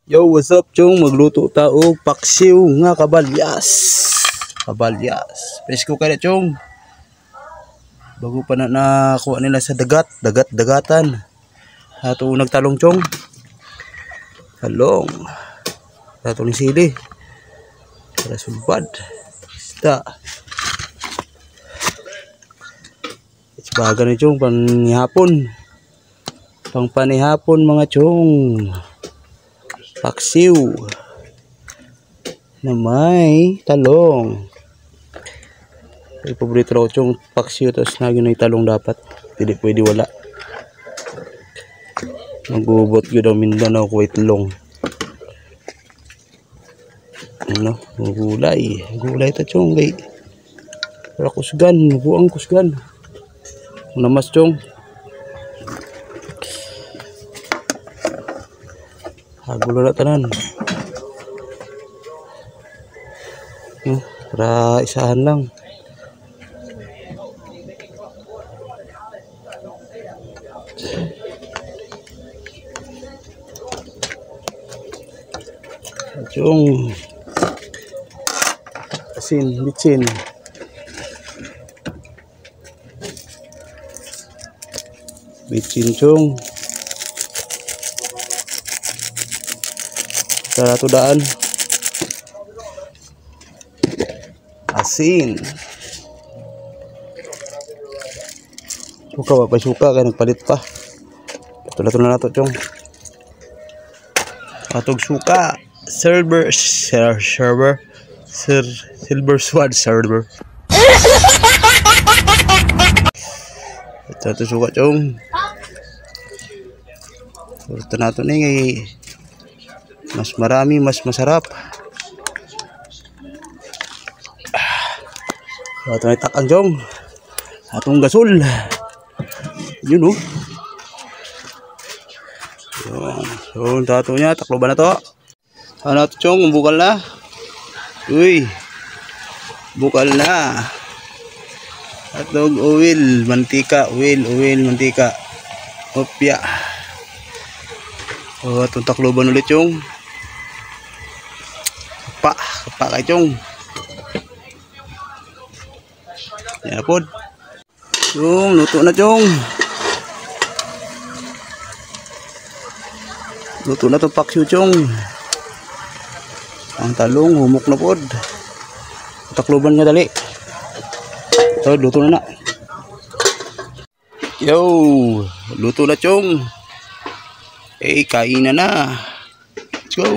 Yo, what's up, chong? Magluto ta og paksiw nga kabalyas. Kabalyas. Presko ka na, chong. Bago pa na nakuha nila sa dagatan. Ato nagtalong, chong. Talong. Ato ni sili. Para sulbad. Isda. Baga ni chong panihapon. Pang panihapon mga chong. Paksiw na may talong. Ay, paborito raw chong paksiw, tapos nagyan na yung talong dapat. Hindi pwede wala. Magubot yun daw Mindanao ko itlong. Ano? Gulay. Gulay ta chong kay. Para kusgan. Buang kusgan. Namas chong. Hagulo na tanan. Para isahan lang. Chong. Asin, bitsin. Bitsin chong. Sa tudaan. Asin. Suka pa suka kaya nagpalit pa. Ito na nato chong. Atog suka. Silver sword server. Ito suka chong. Ito nato ni ngay mas marami, mas masarap. Ito na itakang chong. Atong gasol. Yun o. So, tato niya. Taklo ba na to? Ano ito chong? Bukal na. Uy. Bukal na. Atog oil. Mantika. Oil, mantika. Opya. So, itong takloban ulit chong. Kapa kay chong. Yan po. Chong, luto na chong. Luto na itong paksiw chong. Ang talong, humok na po. Takloban nga dali. So, luto na na. Yo, luto na chong. Eh, kain na na. Let's go.